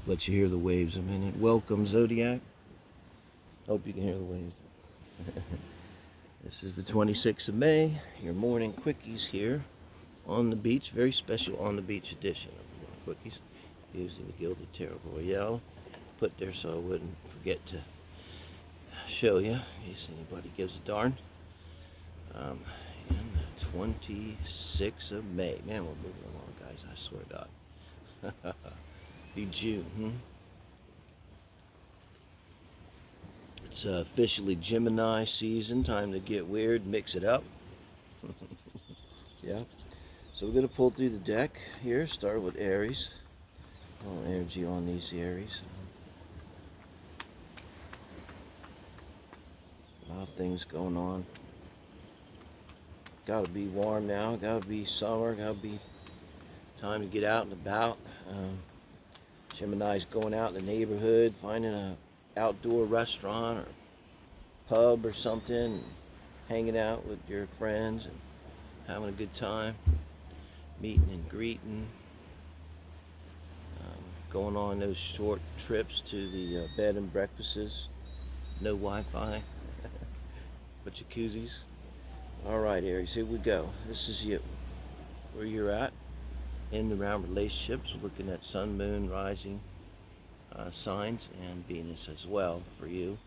Let you hear the waves a minute. Welcome, Zodiac. Hope you can hear the waves. This is the 26th of May. Your morning quickies here on the beach. Very special on the beach edition of the morning quickies. Using the Gilded Tarot Royale. Put there so I wouldn't forget to show you in case anybody gives a darn. And the 26th of May. Man, we're moving along, guys. I swear to God. Be June. It's officially Gemini season. Time to get weird, mix it up. Yeah. So we're going to pull through the deck here. Start with Aries. A little energy on these Aries. A lot of things going on. Got to be warm now. Got to be summer. Got to be time to get out and about. Gemini's going out in the neighborhood, finding a outdoor restaurant or pub or something, hanging out with your friends and having a good time, meeting and greeting, going on those short trips to the bed and breakfasts, no Wi-Fi, but jacuzzis. All right, Aries, here we go. This is you, where you're at in and around relationships, looking at sun, moon, rising signs, and Venus as well for you.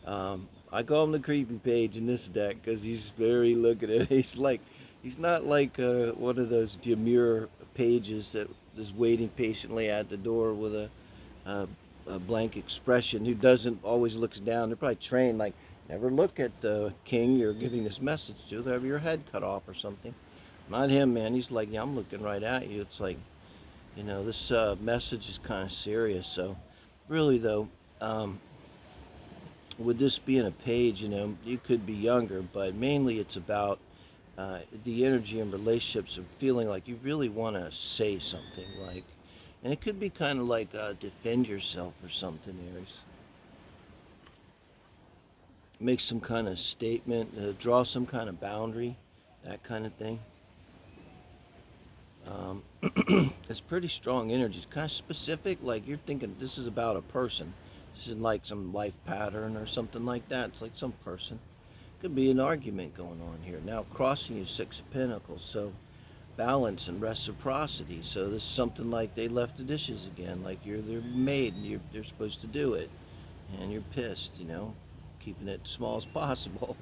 I call him the creepy page in this deck because he's very looking at it. He's not like one of those demure pages that is waiting patiently at the door with a blank expression, who doesn't always looks down. They're probably trained like, never look at the king you're giving this message to. They'll have your head cut off or something. Not him, man. He's like, yeah, I'm looking right at you. It's like, this message is kind of serious. So really though, with this being a page, you could be younger, but mainly it's about the energy in relationships of feeling like you really want to say something, like, and it could be kind of like defend yourself or something, Aries. Make some kind of statement, draw some kind of boundary, that kind of thing. It's pretty strong energy. It's kind of specific, like you're thinking this is about a person. This isn't like some life pattern or something like that. It's like some person. Could be an argument going on here. Now, crossing is Six of Pentacles, so balance and reciprocity. So this is something like they left the dishes again, like you're their maid and they're supposed to do it. And you're pissed, keeping it small as possible.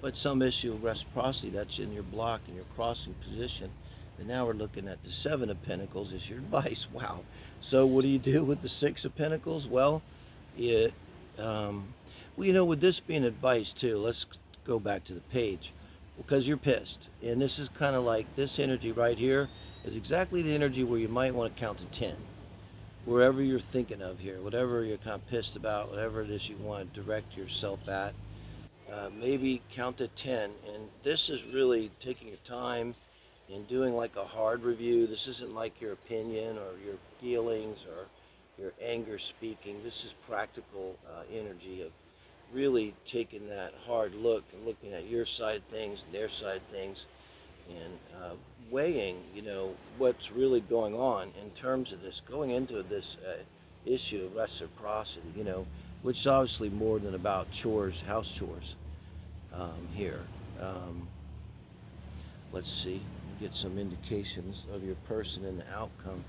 But some issue of reciprocity, that's in your block and your crossing position. And now we're looking at the Seven of Pentacles as your advice. Wow. So what do you do with the Six of Pentacles? Well, with this being advice too, let's go back to the page, because you're pissed. And this is kind of like this energy right here is exactly the energy where you might want to count to 10. Wherever you're thinking of here, whatever you're kind of pissed about, whatever it is you want to direct yourself at, maybe count to 10. And this is really taking your time and doing like a hard review. This isn't like your opinion or your feelings or your anger speaking. This is practical energy of really taking that hard look and looking at your side of things and their side of things, and weighing, what's really going on in terms of this, going into this issue of reciprocity, which is obviously more than about chores, house chores here. Let's see, get some indications of your person and the outcome.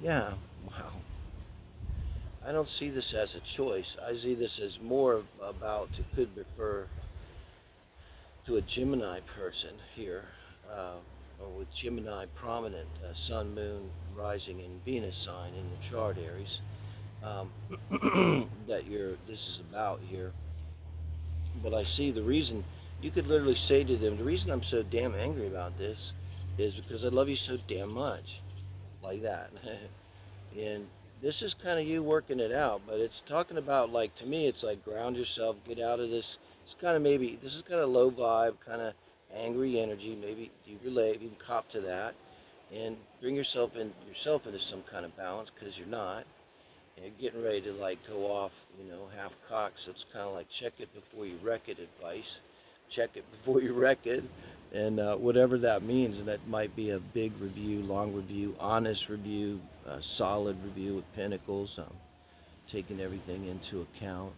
Yeah, wow. I don't see this as a choice. I see this as more about, it could refer to a Gemini person here, or with Gemini prominent, Sun, Moon, Rising, and Venus sign in the chart, Aries, that this is about here. But I see the reason, you could literally say to them, the reason I'm so damn angry about this is because I love you so damn much, like that. And this is kind of you working it out, but it's talking about, like, to me, it's like ground yourself, get out of this. It's kind of this is kind of low vibe, kind of angry energy. Maybe you relate, you can cop to that, and bring yourself into some kind of balance, because you're not. And you're getting ready to like go off, half cocked. So it's kind of like check it before you wreck it advice. Check it before you wreck it. And whatever that means, and that might be a big review, long review, honest review, solid review with Pentacles, taking everything into account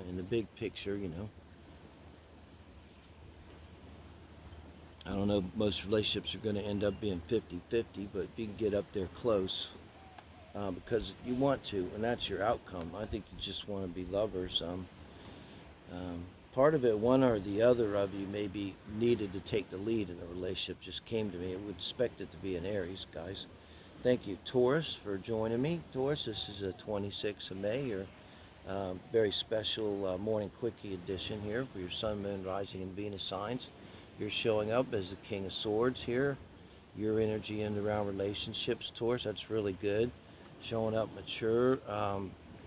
in the big picture, you know. I don't know, most relationships are going to end up being 50-50, but if you can get up there close, because you want to, and that's your outcome. I think you just want to be lovers. Part of it, one or the other of you maybe needed to take the lead in a relationship, just came to me. I would expect it to be an Aries, guys. Thank you, Taurus, for joining me. Taurus, this is a 26th of May, your very special Morning Quickie edition here for your Sun, Moon, Rising, and Venus signs. You're showing up as the King of Swords here. Your energy in and around relationships, Taurus, that's really good. Showing up mature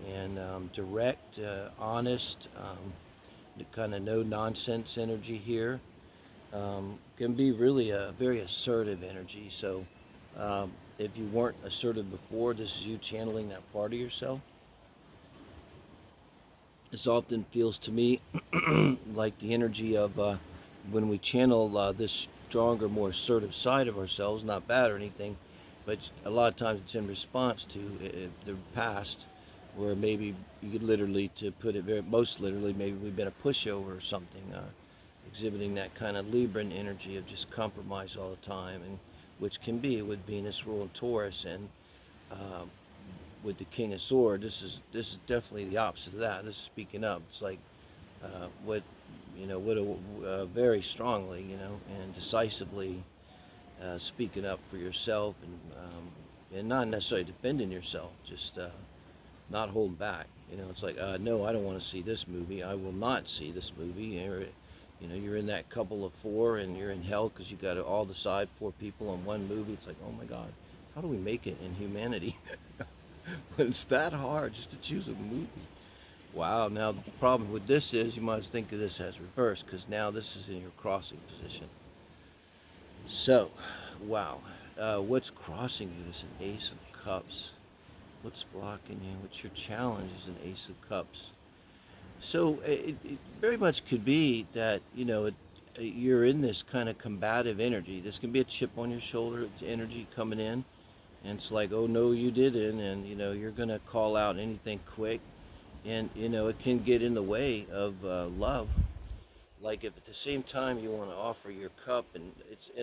and direct, honest, the kind of no-nonsense energy here. Can be really a very assertive energy. So if you weren't assertive before, this is you channeling that part of yourself. This often feels to me like the energy of when we channel this stronger, more assertive side of ourselves, not bad or anything, but a lot of times it's in response to the past, where maybe you could literally, to put it most literally, maybe we've been a pushover or something, exhibiting that kind of Libran energy of just compromise all the time, and which can be with Venus ruling Taurus, and with the King of Swords, this is definitely the opposite of that. This is speaking up. It's like very strongly, and decisively speaking up for yourself, and not necessarily defending yourself, just not holding back. It's like, no, I don't want to see this movie. I will not see this movie. You're in that couple of four, and you're in hell because you got to all decide 4 people on one movie. It's like, oh my God, how do we make it in humanity? When it's that hard just to choose a movie. Wow, now the problem with this is you might think of this as reverse, because now this is in your crossing position. So, wow, what's crossing you is an Ace of Cups. What's blocking you? What's your challenge is an Ace of Cups. So it very much could be that, you're in this kind of combative energy. This can be a chip on your shoulder energy coming in. And it's like, oh no, you didn't, and you're gonna call out anything quick, and it can get in the way of love. Like if at the same time you want to offer your cup, and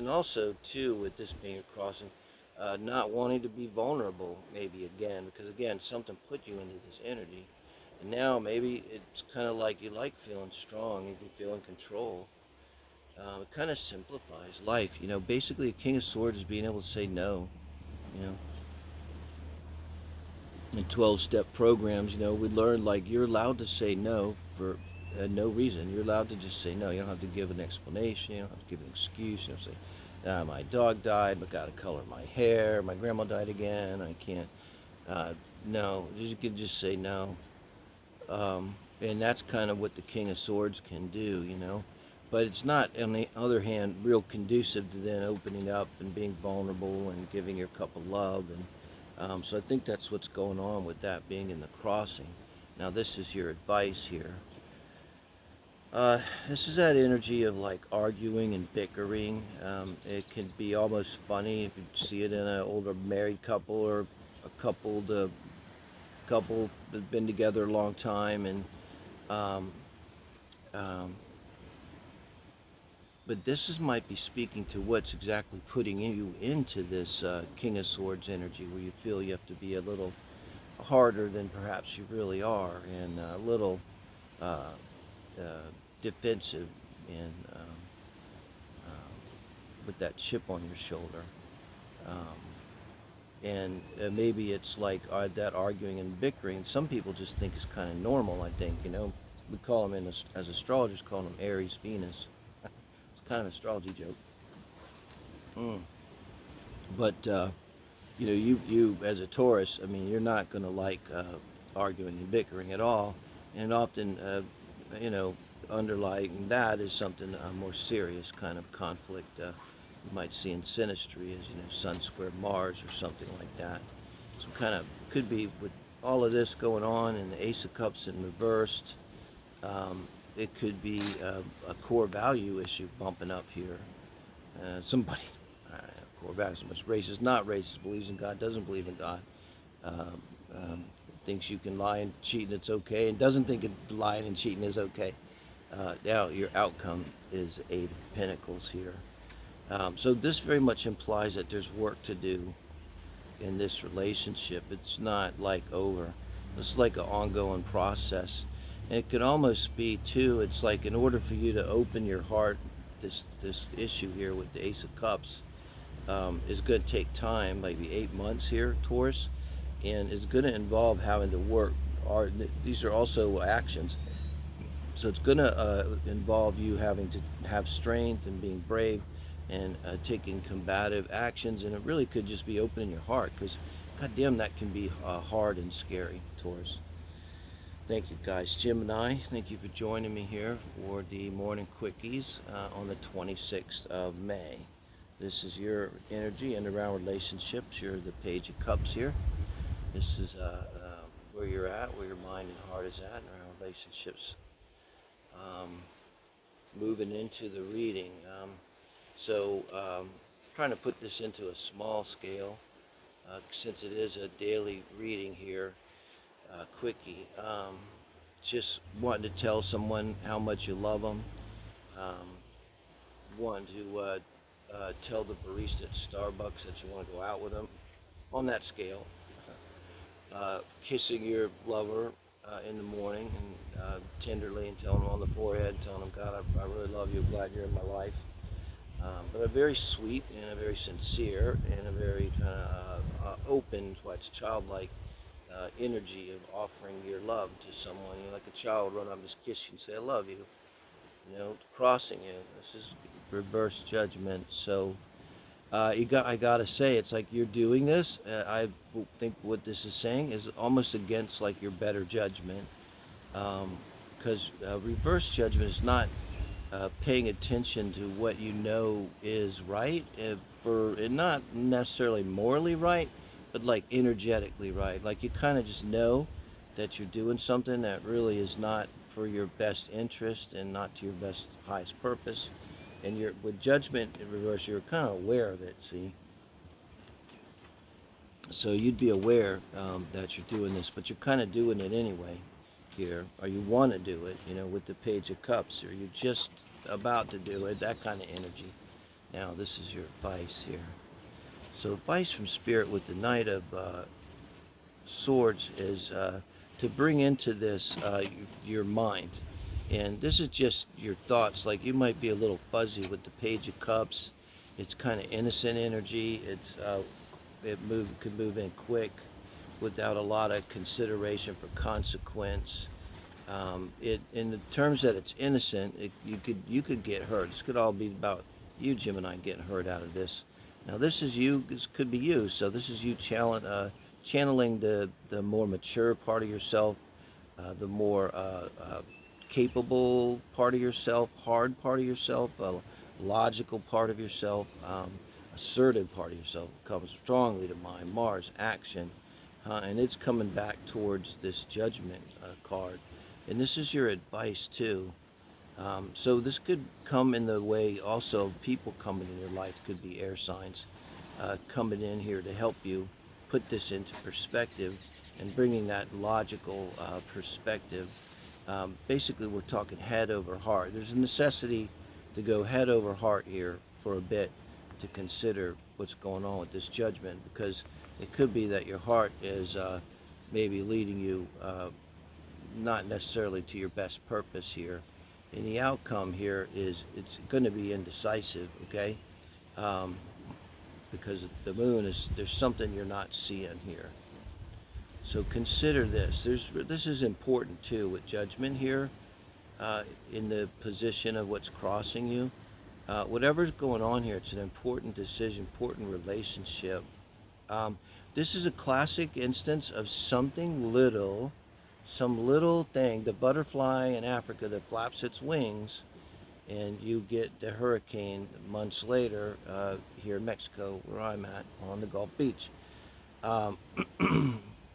also too with this being a crossing, not wanting to be vulnerable maybe again, because again something put you into this energy, and now maybe it's kind of like you like feeling strong, you can feel in control. It kind of simplifies life, Basically, a King of Swords is being able to say no. In 12-step programs, we learn like you're allowed to say no for no reason. You're allowed to just say no. You don't have to give an explanation. You don't have to give an excuse. You don't say, my dog died, but got to color my hair. My grandma died again. I can't. No, you can just say no. And that's kind of what the King of Swords can do, But it's not, on the other hand, real conducive to then opening up and being vulnerable and giving your cup of love. And so I think that's what's going on with that being in the crossing. Now this is your advice here. This is that energy of like arguing and bickering. It can be almost funny if you see it in an older married couple, or a couple that's been together a long time, and but this might be speaking to what's exactly putting you into this King of Swords energy, where you feel you have to be a little harder than perhaps you really are, and a little defensive, and with that chip on your shoulder. And maybe it's like that arguing and bickering. Some people just think is kind of normal, I think, We call them, as astrologers, call them Aries, Venus. Kind of an astrology joke. But you as a Taurus, I mean, you're not going to like arguing and bickering at all, and often underlying that is something more serious kind of conflict you might see in synastry, as Sun square Mars or something like that. So kind of could be with all of this going on, and the Ace of Cups in reversed. It could be a core value issue bumping up here. somebody, Corvax, much racist, not racist, believes in God, doesn't believe in God, um, thinks you can lie and cheat and it's okay, and doesn't think lying and cheating is okay. Now your outcome is Eight of Pentacles here. So this very much implies that there's work to do in this relationship. It's not like over. It's like an ongoing process. And it could almost be too, it's like in order for you to open your heart, this issue here with the Ace of Cups is going to take time, maybe 8 months here, Taurus, and it's going to involve having to work. These are also actions. So it's going to involve you having to have strength and being brave and taking combative actions, and it really could just be opening your heart, because goddamn, that can be hard and scary, Taurus. Thank you, guys. Gemini, thank you for joining me here for the Morning Quickies on the 26th of May. This is your energy and around relationships. You're the Page of Cups here. This is where you're at, where your mind and heart is at, and around relationships. Moving into the reading. Trying to put this into a small scale, since it is a daily reading here, quickie. Just wanting to tell someone how much you love them. Wanting to tell the barista at Starbucks that you want to go out with them. On that scale. Kissing your lover in the morning and tenderly, and telling them on the forehead, telling them, God, I really love you, glad you're in my life. But a very sweet and a very sincere and a very kind of open, what's childlike energy of offering your love to someone. You know, like a child run up and just kiss you and say, I love you. You know, crossing you. This is reverse judgment. So I gotta say, it's like you're doing this. I think what this is saying is almost against like your better judgment, because reverse judgment is not paying attention to what you know is right, and not necessarily morally right, but like energetically right. Like you kind of just know that you're doing something that really is not for your best interest and not to your best highest purpose. And you're, with judgment in reverse, you're kind of aware of it, see? So you'd be aware that you're doing this, but you're kind of doing it anyway here, or you want to do it, you know, with the Page of Cups, or you're just about to do it, that kind of energy. Now, this is your advice here. So advice from Spirit with the Knight of Swords is to bring into this your mind. And this is just your thoughts. Like you might be a little fuzzy with the Page of Cups. It's kind of innocent energy. It's could move in quick without a lot of consideration for consequence. In the terms that it's innocent, you could get hurt. This could all be about you, Gemini, getting hurt out of this. Now this is you. This could be you. So this is you channeling the more mature part of yourself, the more capable part of yourself, hard part of yourself, logical part of yourself, assertive part of yourself comes strongly to mind. Mars, action, and it's coming back towards this Judgment card. And this is your advice too. So this could come in the way also of people coming in your life. Could be air signs coming in here to help you put this into perspective and bringing that logical perspective. Basically, we're talking head over heart. There's a necessity to go head over heart here for a bit to consider what's going on with this Judgment, because it could be that your heart is maybe leading you not necessarily to your best purpose here. And the outcome here is it's going to be indecisive, okay? Because the moon there's something you're not seeing here. So consider this. This is important too with Judgment here, in the position of what's crossing you. Whatever's going on here, it's an important decision, important relationship. This is a classic instance of something little, some little thing, the butterfly in Africa that flaps its wings, and you get the hurricane months later here in Mexico, where I'm at, on the Gulf Beach.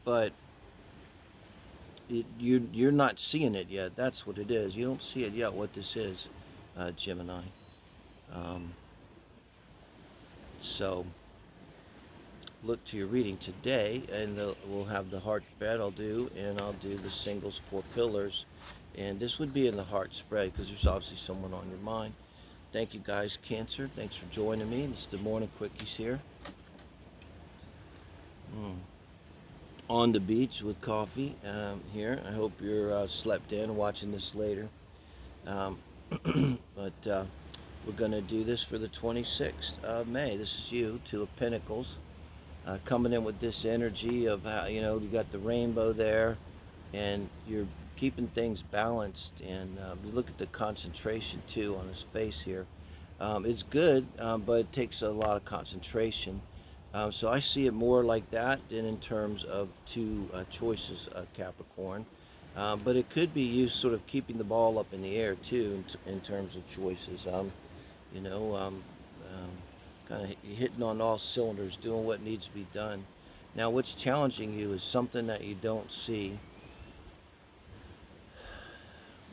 But you're not seeing it yet. That's what it is. You don't see it yet, what this is, Gemini. So look to your reading today, and we'll have the heart spread I'll do, and I'll do the singles 4 pillars. And this would be in the heart spread because there's obviously someone on your mind. Thank you guys, Cancer. Thanks for joining me. This is the Morning Quickies here. On the beach with coffee here. I hope you're slept in watching this later. Um, but we're going to do this for the 26th of May. This is you, Two of Pentacles, coming in with this energy of how, you got the rainbow there, and you're keeping things balanced. And you look at the concentration too on his face here. It's good, but it takes a lot of concentration. So I see it more like that than in terms of two choices, Capricorn. But it could be you sort of keeping the ball up in the air too in terms of choices. Kind of hitting on all cylinders, doing what needs to be done. Now, what's challenging you is something that you don't see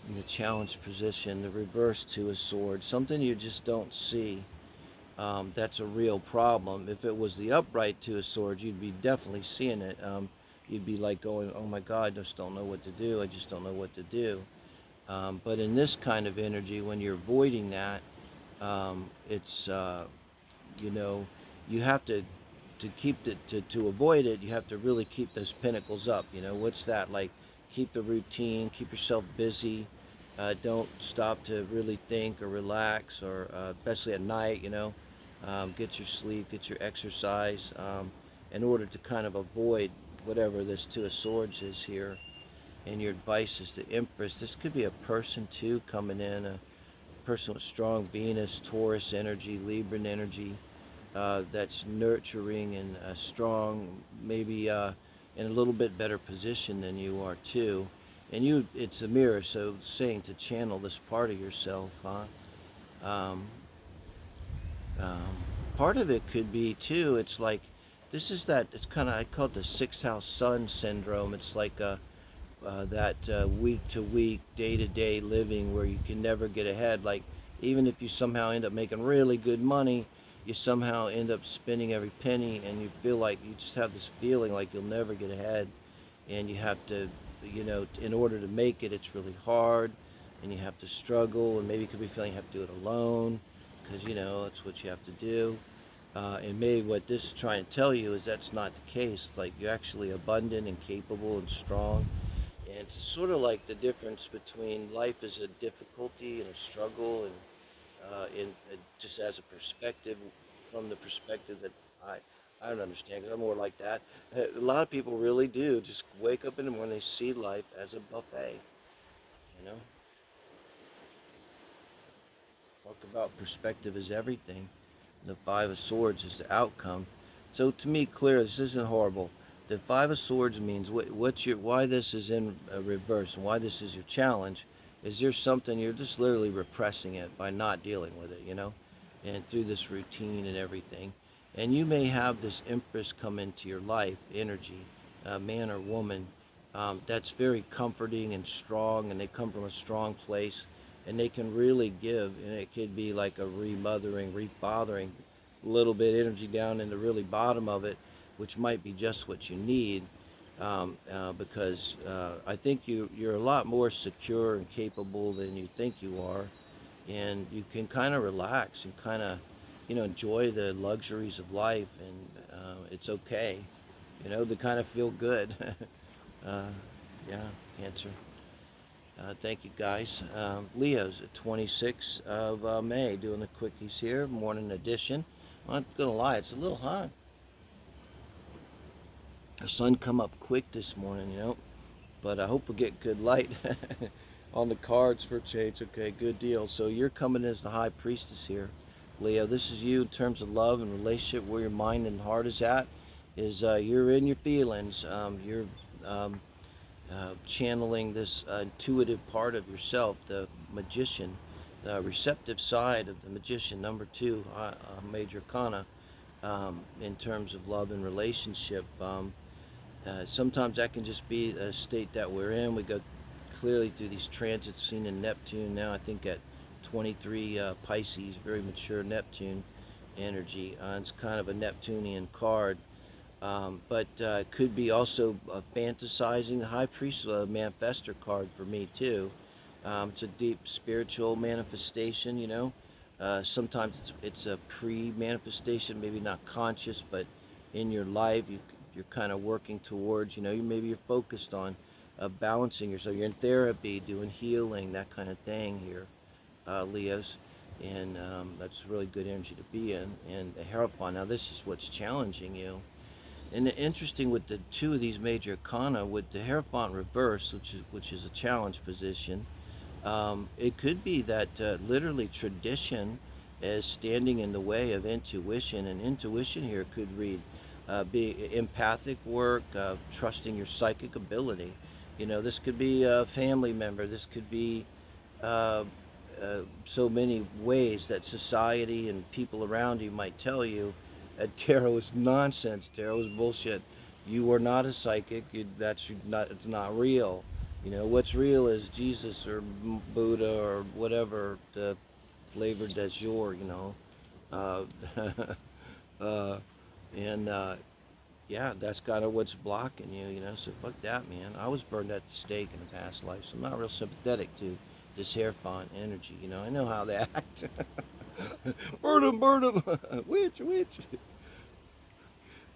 in the challenge position, the reverse Two of Swords, something you just don't see. That's a real problem. If it was the upright Two of Swords, you'd be definitely seeing it. You'd be like going, oh my God, I just don't know what to do. I just don't know what to do. But in this kind of energy, when you're avoiding that, it's, you have to keep it, to avoid it, you have to really keep those pentacles up. What's that? Like, keep the routine, keep yourself busy. Don't stop to really think or relax, or especially at night, get your sleep, get your exercise, in order to kind of avoid whatever this Two of Swords is here. And your advice is the Empress. This could be a person too coming in, a person with strong Venus, Taurus energy, Libran energy, that's nurturing and strong, maybe in a little bit better position than you are too. And it's a mirror, so saying to channel this part of yourself, huh? Part of it could be too, it's like, this is that, it's kind of, I call it the sixth house sun syndrome. It's like that week to week, day to day living where you can never get ahead. Like, even if you somehow end up making really good money, you somehow end up spending every penny, and you feel like you just have this feeling like you'll never get ahead. And you have to, in order to make it, it's really hard, and you have to struggle, and maybe you could be feeling you have to do it alone, because, that's what you have to do. And maybe what this is trying to tell you is that's not the case. It's like you're actually abundant and capable and strong. And it's sort of like the difference between life as a difficulty and a struggle, and just as a perspective, from the perspective that I don't understand, because I'm more like that. A lot of people really do just wake up in the morning, they see life as a buffet, you know? Talk about perspective is everything. The Five of Swords is the outcome. So to me, clear, this isn't horrible. The Five of Swords means why this is in reverse, and why this is your challenge. Is there something you're just literally repressing it by not dealing with it, and through this routine and everything. And you may have this Empress come into your life, energy, man or woman, that's very comforting and strong, and they come from a strong place, and they can really give, and it could be like a remothering, refathering, little bit energy down in the really bottom of it, which might be just what you need, because I think you're a lot more secure and capable than you think you are, and you can kind of relax and kind of, enjoy the luxuries of life, and it's okay, to kind of feel good. Yeah, Cancer. Thank you guys. Leo's at 26th of May, doing the quickies here, morning edition. I'm not gonna lie, it's a little hot. The sun come up quick this morning, but I hope we get good light on the cards for a change. Okay, good deal. So you're coming as the High Priestess here, Leo. This is you in terms of love and relationship, where your mind and heart is at. You're in your feelings. You're channeling this intuitive part of yourself, the magician, the receptive side of the magician, number 2, major arcana, in terms of love and relationship. Sometimes that can just be a state that we're in. We go clearly through these transits seen in Neptune now, I think at 23 Pisces, very mature Neptune. energy. It's kind of a Neptunian card. But it could be also fantasizing. The High Priest is a manifester card for me too. It's a deep spiritual manifestation, you know. Sometimes it's a pre-manifestation, maybe not conscious, but in your life you're kind of working towards, you know, maybe you're focused on balancing yourself. You're in therapy, doing healing, that kind of thing here, Leos. And that's really good energy to be in. And the Hierophant, now this is what's challenging you. And interesting with the two of these major arcana, with the Hierophant reverse, which is a challenge position, it could be that literally tradition is standing in the way of intuition, and intuition here could read be empathic work, trusting your psychic ability. You know, this could be a family member. This could be uh, so many ways that society and people around you might tell you that tarot is nonsense, tarot is bullshit. You are not a psychic. That's not. It's not real. You know what's real is Jesus or Buddha or whatever the flavor du jour. You know, uh, uh, and yeah, that's kind of what's blocking you. You know, so fuck that, man. I was burned at the stake in a past life, so I'm not real sympathetic to this Hierophant energy. You know, I know how they act. Burn them, witch, witch.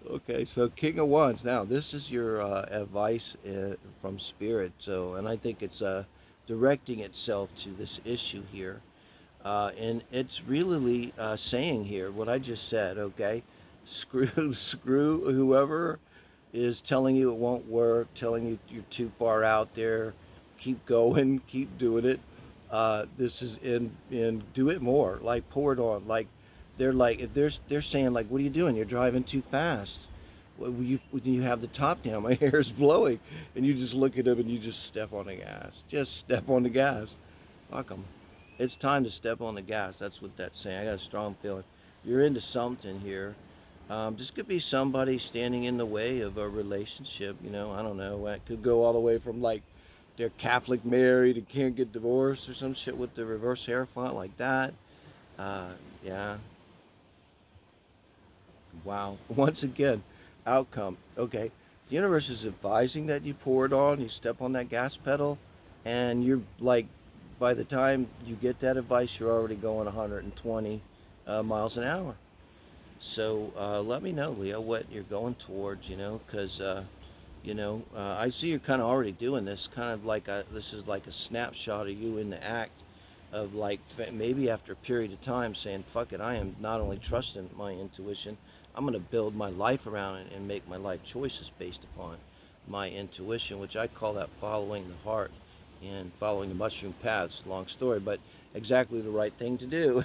Okay, so King of Wands. Now, this is your advice from Spirit. So, and I think it's directing itself to this issue here, and it's really saying here what I just said. Okay, screw whoever is telling you it won't work, telling you you're too far out there. Keep going, keep doing it. This is in do it more. Like pour it on. Like if they're saying like, what are you doing? You're driving too fast. Well, when you have the top down, my hair is blowing, and you just look at them and you just step on the gas. Just step on the gas. Fuck 'em. It's time to step on the gas. That's what that's saying. I got a strong feeling. You're into something here. This could be somebody standing in the way of a relationship. You know, I don't know. It could go all the way from like they're Catholic married and can't get divorced or some shit with the reverse Hierophant like that. Yeah. Wow. Once again, outcome. Okay. The universe is advising that you pour it on, you step on that gas pedal, and you're like, by the time you get that advice, you're already going 120 miles an hour. So let me know, Leo, what you're going towards, you know, because, I see you're kind of already doing this, kind of like this is like a snapshot of you in the act of like maybe after a period of time saying, fuck it, I am not only trusting my intuition, I'm going to build my life around it and make my life choices based upon my intuition, which I call that following the heart and following the mushroom paths. Long story, but exactly the right thing to do.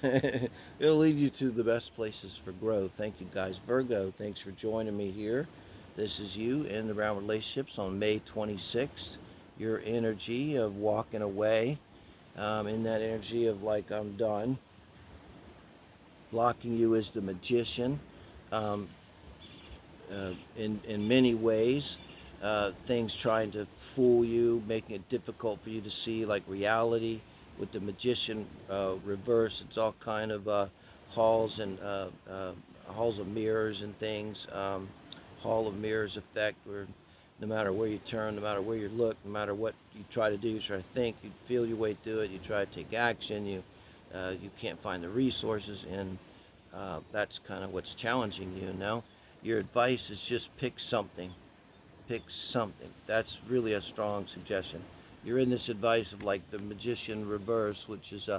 It'll lead you to the best places for growth. Thank you guys. Virgo, thanks for joining me here. This is you in the Round Relationships on May 26th. Your energy of walking away, in that energy of like I'm done. Blocking you is the Magician. Um, in many ways, things trying to fool you, making it difficult for you to see like reality. With the Magician reverse, it's all kind of halls and halls of mirrors and things. Hall of mirrors effect, where no matter where you turn, no matter where you look, no matter what you try to do, you try to think, you feel your way through it, you try to take action, you can't find the resources, and that's kind of what's challenging you now. Your advice is just pick something. Pick something. That's really a strong suggestion. You're in this advice of like the Magician reverse, which is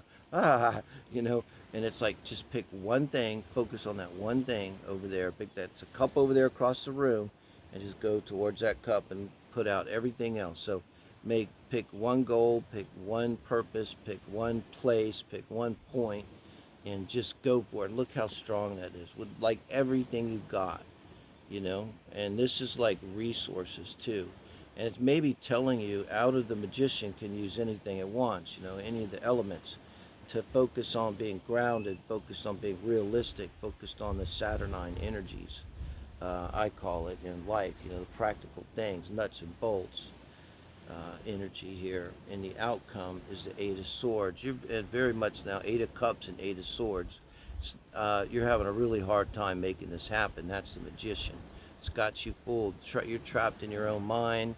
you know, and it's like just pick one thing, focus on that one thing over there. Pick that's a cup over there across the room, and just go towards that cup and put out everything else. So pick one goal, pick one purpose, pick one place, pick one point, and just go for it. Look how strong that is with like everything you got, you know. And this is like resources too, and it's maybe telling you out of the Magician can use anything it wants, you know, any of the elements, to focus on being grounded, focused on being realistic, focused on the Saturnine energies, I call it, in life, you know, the practical things, nuts and bolts energy here. And the outcome is the Eight of Swords. You're very much now Eight of Cups and Eight of Swords. You're having a really hard time making this happen. That's the Magician. It's got you fooled. You're trapped in your own mind.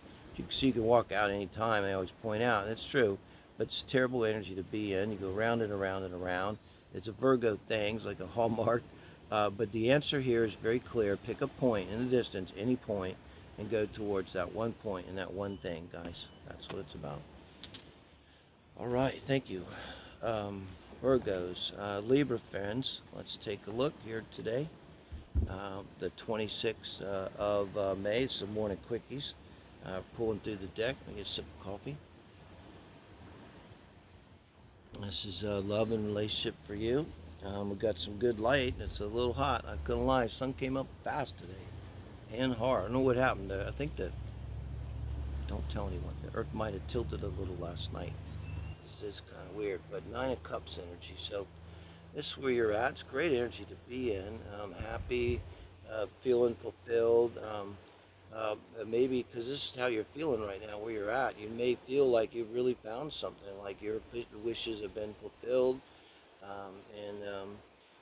So you can walk out any time. I always point out, and it's true, but it's terrible energy to be in. You go round and around and around. It's a Virgo thing, it's like a hallmark. But the answer here is very clear. Pick a point in the distance, any point, and go towards that one point and that one thing, guys. That's what it's about. All right, thank you. Virgos, Libra friends, let's take a look here today. The 26th of May, it's the Morning Quickies. Pulling through the deck, let me get a sip of coffee. This is love and relationship for you. We got some good light. It's a little hot. I couldn't lie. Sun came up fast today and hard. I don't know what happened. I think that, don't tell anyone, the Earth might have tilted a little last night. This is kind of weird, but Nine of Cups energy. So this is where you're at. It's great energy to be in. Happy, feeling fulfilled. Maybe because this is how you're feeling right now, where you're at. You may feel like you really found something, like your wishes have been fulfilled.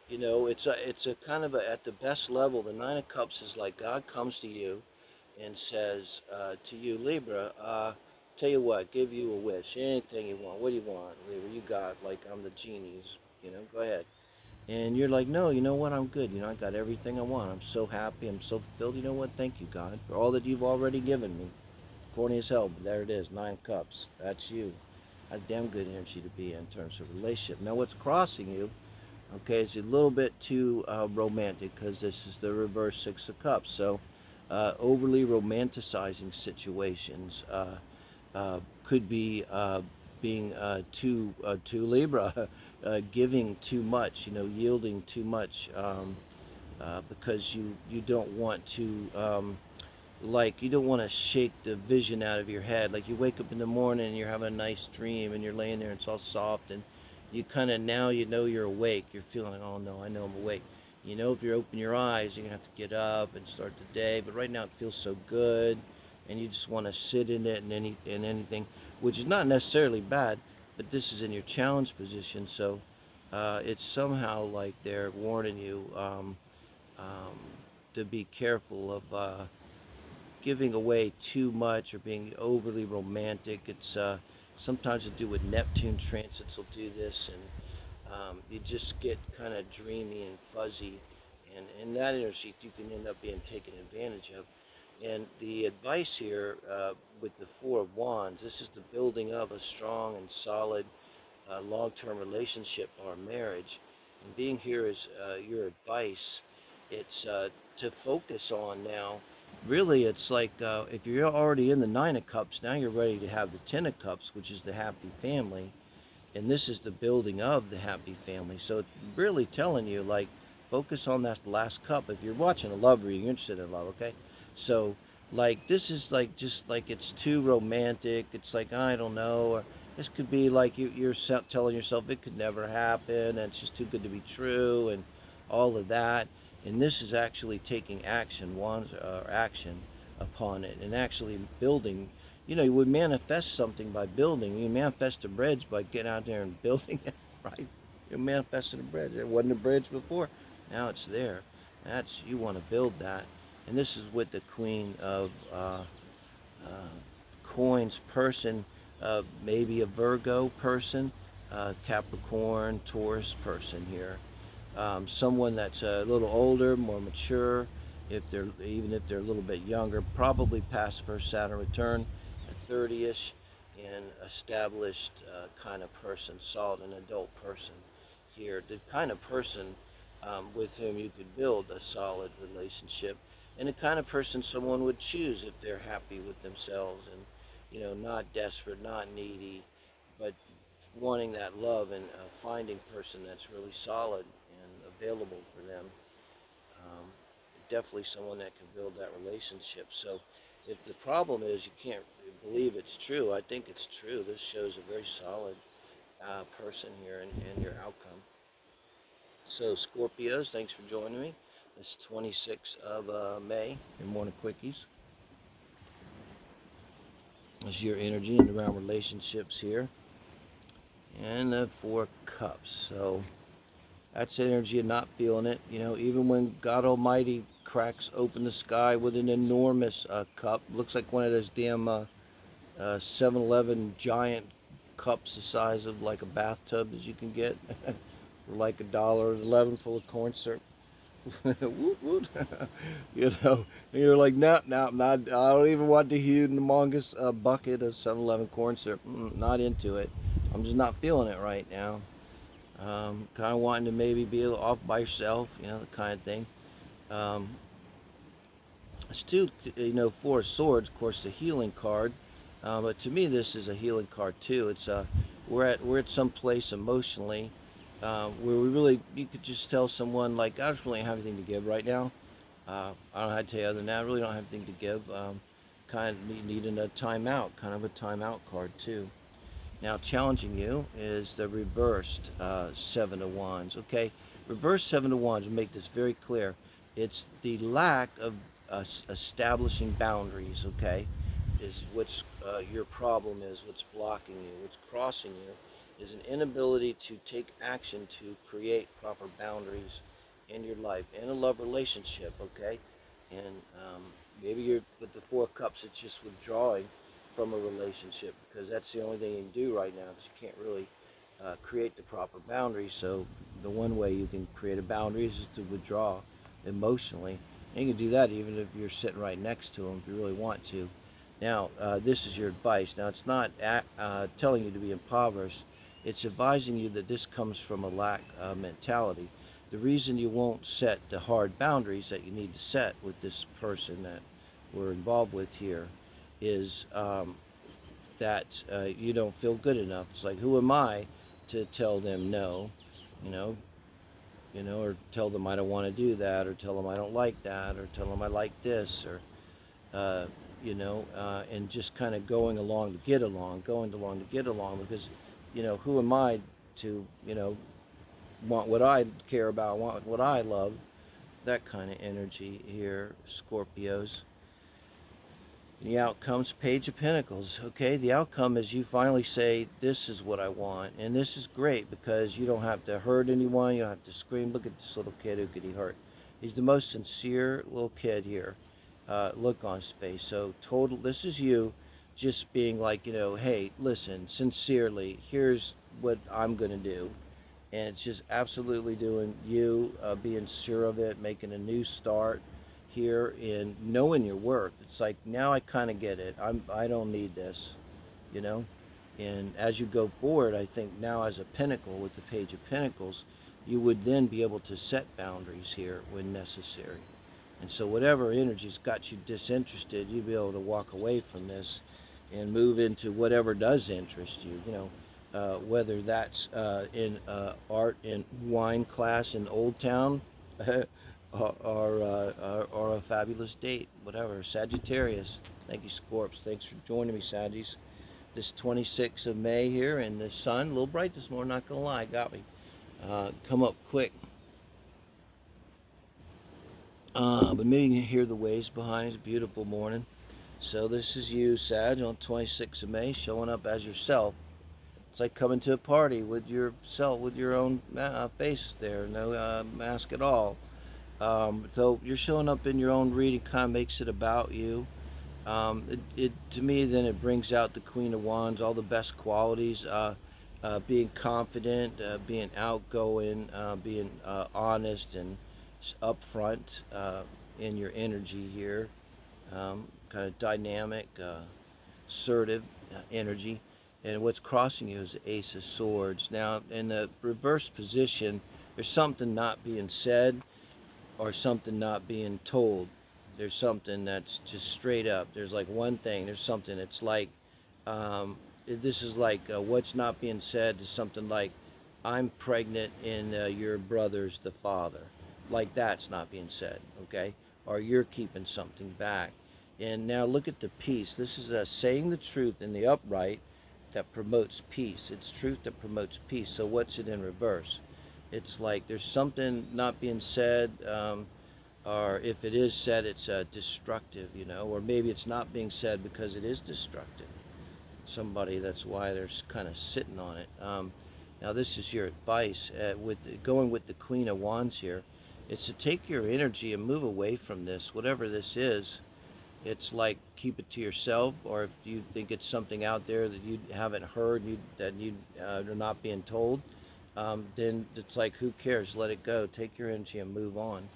You know, it's a kind of at the best level. The Nine of Cups is like God comes to you and says to you, Libra, tell you what, give you a wish, anything you want. What do you want, Libra? You got, like, I'm the genie, you know, go ahead. And you're like, no, you know what, I'm good. You know, I got everything I want. I'm so happy. I'm so fulfilled. You know what, thank you, God, for all that you've already given me. Corny as hell, but there it is, Nine Cups. That's you. That's damn good energy to be in terms of relationship. Now, what's crossing you, okay, is a little bit too romantic, because this is the reverse Six of Cups. So, overly romanticizing situations could be being too Libra, giving too much, you know, yielding too much, because you don't want to. Like, you don't want to shake the vision out of your head. Like, you wake up in the morning and you're having a nice dream and you're laying there and it's all soft, and you kind of, now you know you're awake. You're feeling like, oh no, I know I'm awake. You know, if you open your eyes, you're gonna have to get up and start the day. But right now it feels so good, and you just want to sit in it, and anything, which is not necessarily bad. But this is in your challenge position, so it's somehow like they're warning you um, to be careful of giving away too much or being overly romantic. It's sometimes to do with Neptune transits will do this, and you just get kind of dreamy and fuzzy, and in that energy you can end up being taken advantage of. And the advice here with the Four of Wands, this is the building of a strong and solid long-term relationship or marriage. And being here is your advice. It's to focus on now. Really, it's like if you're already in the Nine of Cups, now you're ready to have the Ten of Cups, which is the happy family. And this is the building of the happy family. So it's really telling you, like, focus on that last cup. If you're watching a love reading, you're interested in love, okay? So, like, this is like, just like, it's too romantic. It's like, I don't know. Or this could be like you're telling yourself it could never happen, and it's just too good to be true, and all of that. And this is actually taking action, action upon it, and actually building. You know, you would manifest something by building. You manifest a bridge by getting out there and building it, right? You manifested a bridge. There wasn't a bridge before. Now it's there. That's, you want to build that. And this is with the Queen of Coins person, maybe a Virgo person, Capricorn, Taurus person here. Someone that's a little older, more mature, even if they're a little bit younger, probably past first Saturn return, a 30ish, and established kind of person, solid, an adult person here, the kind of person with whom you could build a solid relationship, and the kind of person someone would choose if they're happy with themselves, and, you know, not desperate, not needy, but wanting that love, and finding a person that's really solid and available for them. Um, Definitely someone that can build that relationship. So if the problem is you can't believe it's true, I think it's true. This shows a very solid person here in your outcome. So Scorpios, thanks for joining me. It's 26th of May, your Morning Quickies. This is your energy and around relationships here. And the Four Cups. So That's the energy of not feeling it. You know, even when God Almighty cracks open the sky with an enormous cup, looks like one of those damn 7-Eleven giant cups the size of like a bathtub that you can get for like $1.11 full of corn syrup. Woot, woot. You know, and you're like, no, no, not. I don't even want the humongous bucket of 7-Eleven corn syrup. Not into it. I'm just not feeling it right now. Kind of wanting to maybe be a little off by yourself, you know, the kind of thing. Um, Still, you know, Four of Swords, of course, the healing card. But to me, this is a healing card too. It's we're at some place emotionally where we really, you could just tell someone like, I just really don't have anything to give right now. I don't know how to tell you other than that. I really don't have anything to give. Kind of needing a timeout, kind of a timeout card too. Now, challenging you is the reversed Seven of Wands. Okay, reverse Seven of Wands will make this very clear. It's the lack of establishing boundaries. Okay, is what's your problem is, what's blocking you, what's crossing you, is an inability to take action to create proper boundaries in your life, in a love relationship. Okay, and maybe you're with the Four of Cups. It's just withdrawing from a relationship because that's the only thing you can do right now because you can't really create the proper boundaries. So the one way you can create a boundary is to withdraw emotionally. And you can do that even if you're sitting right next to them if you really want to. Now, this is your advice. Now, it's not telling you to be impoverished. It's advising you that this comes from a lack mentality. The reason you won't set the hard boundaries that you need to set with this person that we're involved with here is that you don't feel good enough. It's like, who am I to tell them no, you know, or tell them I don't want to do that, or tell them I don't like that, or tell them I like this, or and just kind of going along to get along, because, who am I to, want what I care about, want what I love, that kind of energy here, Scorpios. The outcome's Page of Pentacles. Okay, the outcome is you finally say, this is what I want. And this is great because you don't have to hurt anyone. You don't have to scream. Look at this little kid who could he hurt. He's the most sincere little kid here. Look on his face. So total, this is you just being like, hey, listen, sincerely, here's what I'm going to do. And it's just absolutely doing you, being sure of it, making a new start here in knowing your worth. It's like, now I kind of get it. I don't need this, you know. And as you go forward, I think now as a pinnacle with the Page of Pentacles, you would then be able to set boundaries here when necessary. And so whatever energy's got you disinterested, you'll be able to walk away from this and move into whatever does interest you, whether that's in art and wine class in Old Town, or a fabulous date, whatever. Sagittarius. Thank you, Scorps. Thanks for joining me, Saggies. This 26th of May here, and the sun, a little bright this morning, not going to lie, got me. Come up quick. But maybe you can hear the waves behind. It's a beautiful morning. So this is you, Sag, on 26th of May, showing up as yourself. It's like coming to a party with yourself, with your own face there, no mask at all. So you're showing up in your own reading, kind of makes it about you. To me, then it brings out the Queen of Wands, all the best qualities, being confident, being outgoing, being honest and upfront in your energy here, kind of dynamic, assertive energy. And what's crossing you is the Ace of Swords. Now, in the reverse position, there's something not being said or something not being told. There's something that's just straight up. There's like one thing. There's something. It's like, this is like what's not being said is something like, I'm pregnant and your brother's the father. Like that's not being said, okay? Or you're keeping something back. And now look at the peace. This is saying the truth in the upright that promotes peace. It's truth that promotes peace. So what's it in reverse? It's like there's something not being said, or if it is said, it's destructive, or maybe it's not being said because it is destructive. Somebody, that's why they're kind of sitting on it. Now this is your advice going with the Queen of Wands here. It's to take your energy and move away from this, whatever this is. It's like keep it to yourself, or if you think it's something out there that you haven't heard, that you are not being told, then it's like, who cares? Let it go. Take your energy and move on.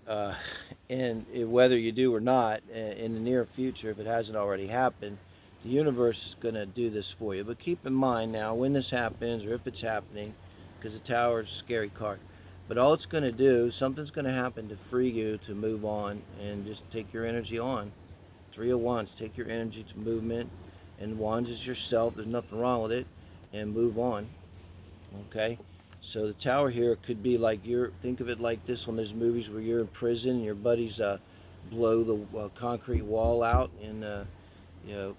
Uh, and whether you do or not, in the near future, if it hasn't already happened, the universe is going to do this for you. But keep in mind now, when this happens, or if it's happening, because the Tower is a scary card, but all it's going to do, something's going to happen to free you to move on and just take your energy on. Three of Wands, take your energy to movement, and Wands is yourself. There's nothing wrong with it, and move on. Okay. So the Tower here could be like think of it like this, one of those movies where you're in prison and your buddies blow the concrete wall out and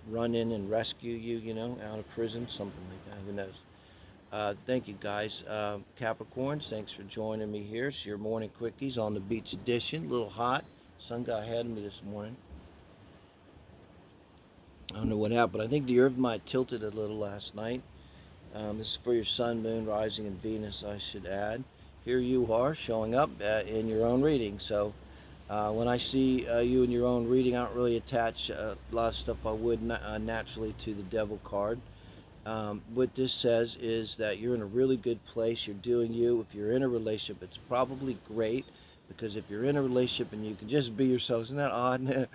run in and rescue you, out of prison, something like that. Who knows? Thank you guys. Capricorns, thanks for joining me here. It's your Morning Quickies on the Beach edition. A little hot. Sun got ahead of me this morning. I don't know what happened. I think the Earth might have tilted a little last night. This is for your Sun, Moon, Rising, and Venus, I should add. Here you are showing up in your own reading. So when I see you in your own reading, I don't really attach a lot of stuff I would naturally to the Devil card. What this says is that you're in a really good place. You're doing you. If you're in a relationship, it's probably great, because if you're in a relationship and you can just be yourself, isn't that odd?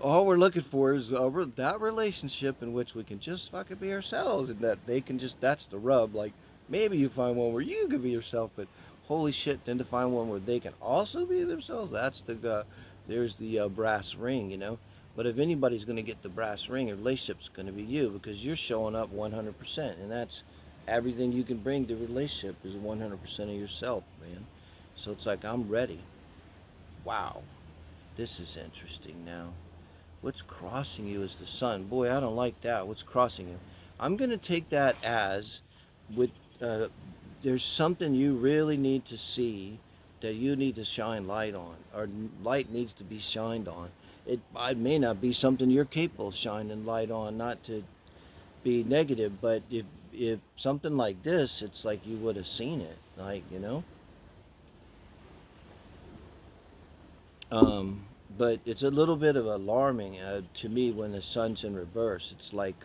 All we're looking for is that relationship in which we can just fucking be ourselves, and that they can just, that's the rub. Like, maybe you find one where you can be yourself, but holy shit, then to find one where they can also be themselves, that's there's the brass ring, But if anybody's going to get the brass ring, a relationship's going to be you, because you're showing up 100%, and that's everything you can bring to a relationship is 100% of yourself, man. So it's like, I'm ready. Wow, this is interesting now. What's crossing you is the Sun. Boy, I don't like that. What's crossing you? I'm going to take that as with there's something you really need to see, that you need to shine light on, or light needs to be shined on. It may not be something you're capable of shining light on, not to be negative, but if something like this, it's like you would have seen it, like, But it's a little bit of alarming to me when the Sun's in reverse. It's like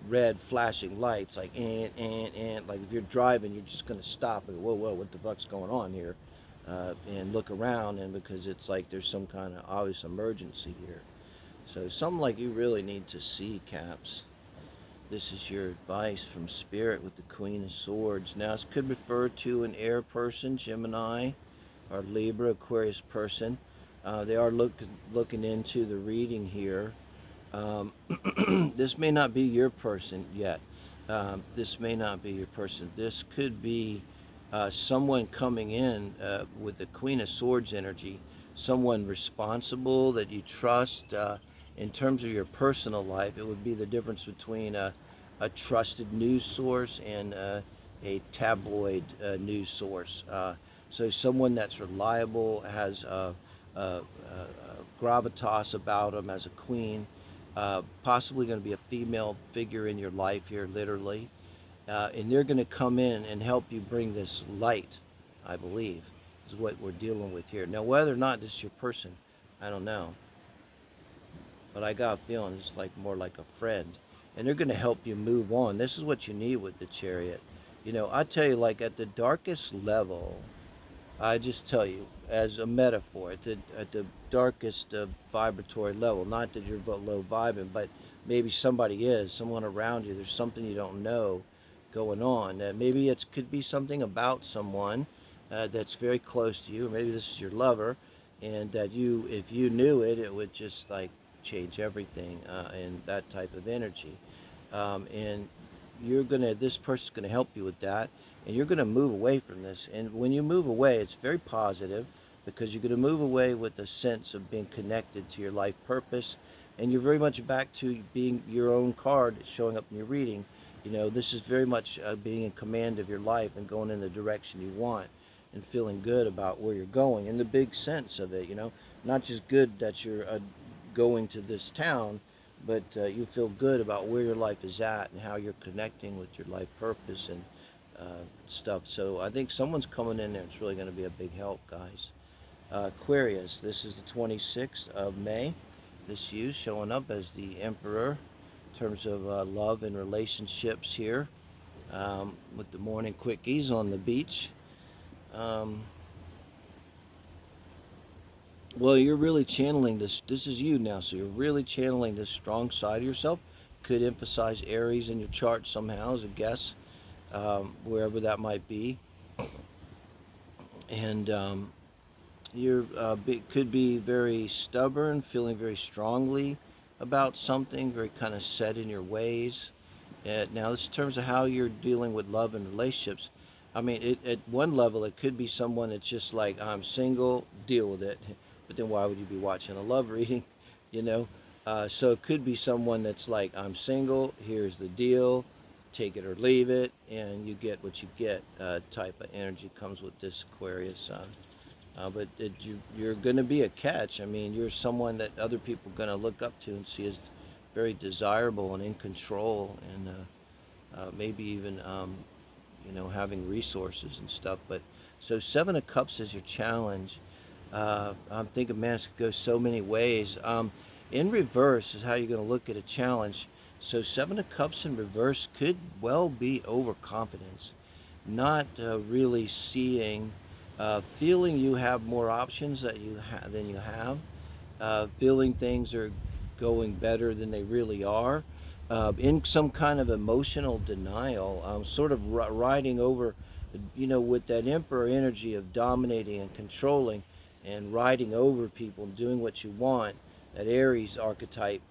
red flashing lights, like and like if you're driving, you're just gonna stop and go, whoa, what the fuck's going on here, and look around, and because it's like there's some kind of obvious emergency here. So something like you really need to see, Caps. This is your advice from Spirit with the Queen of Swords. Now, this could refer to an air person, Gemini, or Libra, Aquarius person. They are looking into the reading here. This may not be your person yet. This may not be your person. This could be someone coming in with the Queen of Swords energy, someone responsible that you trust. In terms of your personal life, it would be the difference between a trusted news source and a tabloid news source. So someone that's reliable, has gravitas about them as a queen, possibly going to be a female figure in your life here, literally. And they're going to come in and help you bring this light, I believe, is what we're dealing with here. Now, whether or not this is your person, I don't know. But I got a feeling it's like more like a friend. And they're going to help you move on. This is what you need with the Chariot. I tell you, like at the darkest level, I just tell you, as a metaphor, at the darkest vibratory level, not that you're low vibing, but maybe somebody is, someone around you, there's something you don't know going on. Maybe it could be something about someone that's very close to you, or maybe this is your lover, and that if you knew it, it would just like change everything, and that type of energy. And this person's gonna help you with that, and you're gonna move away from this. And when you move away, it's very positive, because you're gonna move away with a sense of being connected to your life purpose, and you're very much back to being your own card showing up in your reading. This is very much being in command of your life and going in the direction you want, and feeling good about where you're going in the big sense of it. Not just good that you're going to this town, but you feel good about where your life is at and how you're connecting with your life purpose and stuff. So I think someone's coming in there. It's really going to be a big help, guys. Aquarius, this is the 26th of May. This you showing up as the Emperor in terms of love and relationships here, with the morning quickies on the beach. Well, you're really channeling this. This is you now, so you're really channeling this strong side of yourself. Could emphasize Aries in your chart somehow as a guess, wherever that might be. And you're could be very stubborn, feeling very strongly about something, very kind of set in your ways. Now, this in terms of how you're dealing with love and relationships. I mean, at one level, it could be someone that's just like, I'm single, deal with it. But then why would you be watching a love reading, you know? So it could be someone that's like, I'm single, here's the deal, take it or leave it, and you get what you get type of energy comes with this Aquarius. But you're going to be a catch. I mean, you're someone that other people are going to look up to and see as very desirable and in control, and maybe even having resources and stuff. But so Seven of Cups is your challenge. I'm thinking, man, it could go so many ways. In reverse is how you're going to look at a challenge. So Seven of Cups in reverse could well be overconfidence, not really seeing, feeling you have more options than you have, feeling things are going better than they really are, in some kind of emotional denial, sort of riding over, with that Emperor energy of dominating and controlling and riding over people and doing what you want, that Aries archetype.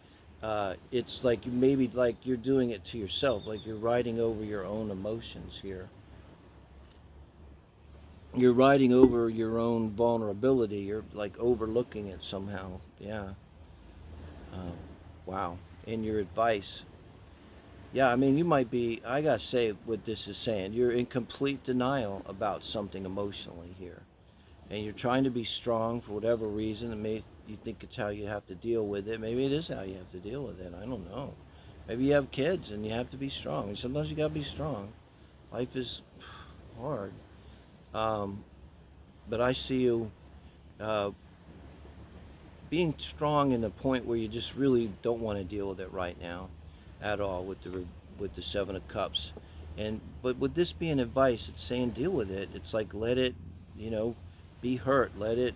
It's like maybe like you're doing it to yourself, like you're riding over your own emotions here. You're riding over your own vulnerability. You're like overlooking it somehow. Yeah. Wow. In your advice. Yeah, I mean, you might be, I gotta say what this is saying. You're in complete denial about something emotionally here. And you're trying to be strong for whatever reason. And maybe you think it's how you have to deal with it. Maybe it is how you have to deal with it. I don't know. Maybe you have kids and you have to be strong. And sometimes you gotta be strong. Life is hard. But I see you uh, being strong in the point where you just really don't want to deal with it right now at all with the Seven of Cups. And but with this being advice, it's saying deal with it. It's like let it, be hurt, let it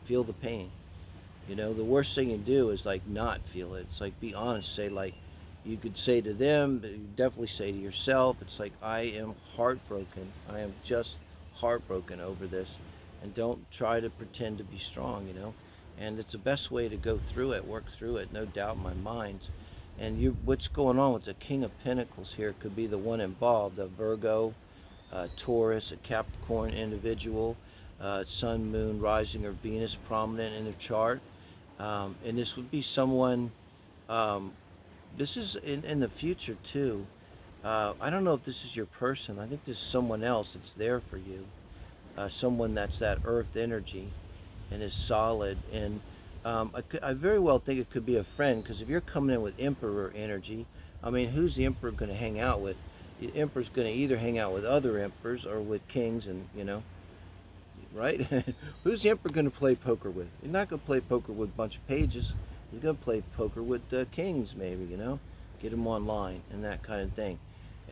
feel the pain. The worst thing you do is like not feel it. It's like be honest, say like you could say to them, but you definitely say to yourself, it's like I am heartbroken. I am just heartbroken over this, and don't try to pretend to be strong. And it's the best way to go through it, work through it, no doubt in my mind. And what's going on with the King of Pentacles here could be the one involved, a Virgo, Taurus, a Capricorn individual, Sun, Moon, Rising, or Venus prominent in their chart. And this would be someone, this is in the future too. I don't know if this is your person. I think this is someone else that's there for you. Someone that's that earth energy and is solid. And I very well think it could be a friend, because if you're coming in with Emperor energy, I mean, who's the Emperor going to hang out with? The Emperor's going to either hang out with other Emperors or with kings, and right? Who's the Emperor going to play poker with? He's not going to play poker with a bunch of pages. He's going to play poker with kings, maybe, get them online and that kind of thing.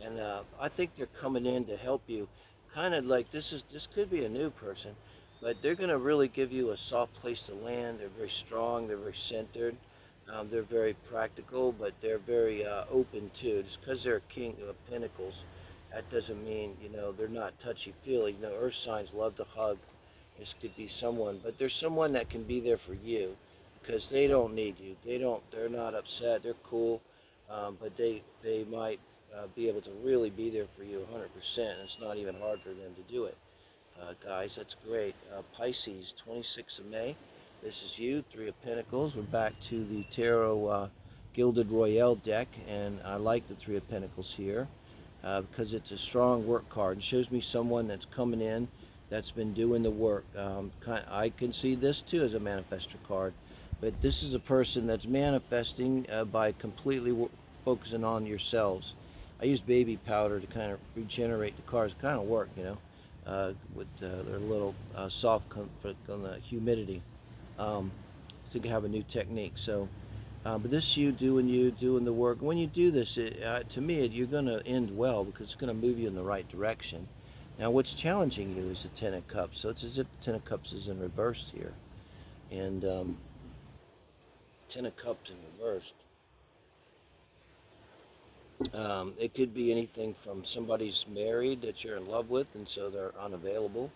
And I think they're coming in to help you, kind of like this could be a new person, but they're going to really give you a soft place to land. They're very strong. They're very centered. They're very practical, but they're very open too. Just because they're a King of Pentacles, that doesn't mean, they're not touchy-feely. Earth signs love to hug. This could be someone, but there's someone that can be there for you because they don't need you. They're not upset. They're cool, but they might be able to really be there for you 100%. It's not even hard for them to do it. Guys, that's great. Pisces, 26th of May. This is you, Three of Pentacles. We're back to the Tarot Gilded Royale deck, and I like the Three of Pentacles here because it's a strong work card. It shows me someone that's coming in, that's been doing the work. I can see this too as a manifestor card, But this is a person that's manifesting by completely focusing on yourselves. I used baby powder to kind of regenerate the cards. It kind of worked, with their little soft comfort on the humidity. So you can have a new technique. So, but this you doing the work. When you do this, to me, you're going to end well because it's going to move you in the right direction. Now, what's challenging you is the Ten of Cups. So it's as if the Ten of Cups is in reversed here, and Ten of Cups in reversed. It could be anything from somebody's married that you're in love with, and so they're unavailable.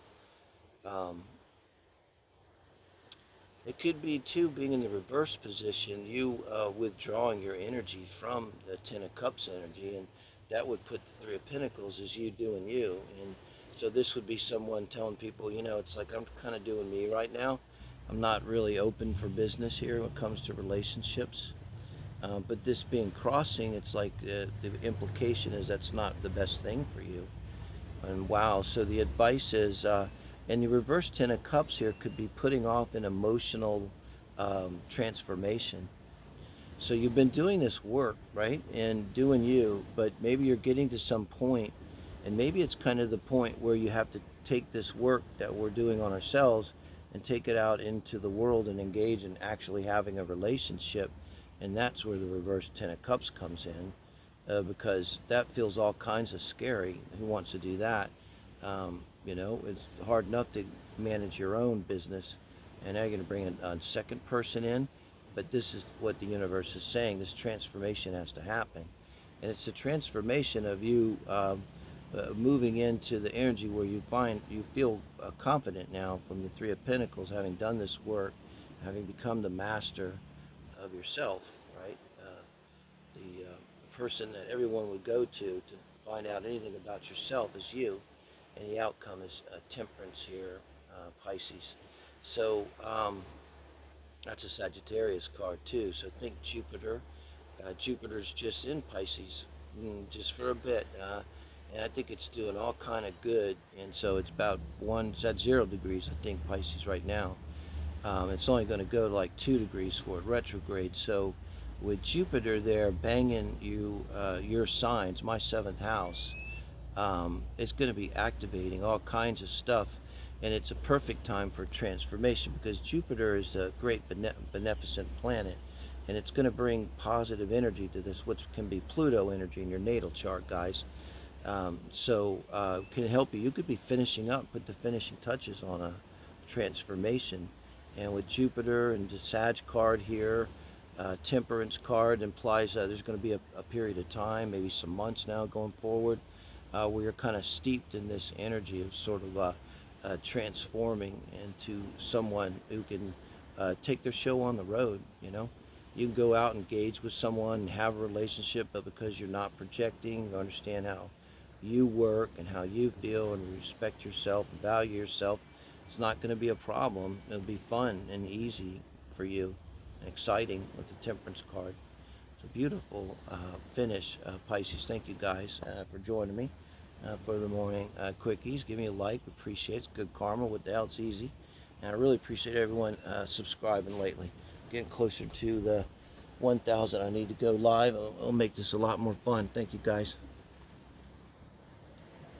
It could be, too, being in the reverse position, you withdrawing your energy from the Ten of Cups energy, and that would put the Three of Pentacles as you doing you. And so this would be someone telling people, it's like, I'm kind of doing me right now. I'm not really open for business here when it comes to relationships. But this being crossing, it's like the implication is that's not the best thing for you. And wow, so the advice is, and the reverse Ten of Cups here could be putting off an emotional transformation. So you've been doing this work, right, and doing you, but maybe you're getting to some point, and maybe it's kind of the point where you have to take this work that we're doing on ourselves and take it out into the world and engage in actually having a relationship. And that's where the reverse Ten of Cups comes in, because that feels all kinds of scary. Who wants to do that? It's hard enough to manage your own business, and now you're going to bring a second person in. But this is what the universe is saying. This transformation has to happen. And it's a transformation of you moving into the energy where you feel confident now from the Three of Pentacles, having done this work, having become the master of yourself, right? The person that everyone would go to find out anything about yourself is you, and the outcome is temperance here, Pisces. So that's a Sagittarius card too. So think Jupiter. Jupiter's just in Pisces, just for a bit, and I think it's doing all kind of good. And so it's it's at 0 degrees, I think, Pisces right now. It's only going to go to like 2 degrees for it retrograde. So with Jupiter there banging your signs, my 7th house, it's going to be activating all kinds of stuff, and it's a perfect time for transformation because Jupiter is a great beneficent planet, and it's going to bring positive energy to this, which can be Pluto energy in your natal chart, guys. Can help you. You could be finishing up, put the finishing touches on a transformation. And with Jupiter and the Sag card here, Temperance card implies there's going to be a period of time, maybe some months now going forward, where you're kind of steeped in this energy of sort of transforming into someone who can take their show on the road. You can go out and engage with someone and have a relationship, but because you're not projecting, you understand how you work and how you feel and respect yourself and value yourself, it's not going to be a problem. It'll be fun and easy for you and exciting with the Temperance card. It's a beautiful finish, Pisces. Thank you guys for joining me for the morning quickies. Give me a like. Appreciate it. It's good karma. What the hell, it's easy. And I really appreciate everyone subscribing lately. Getting closer to the 1,000. I need to go live. I'll make this a lot more fun. Thank you guys.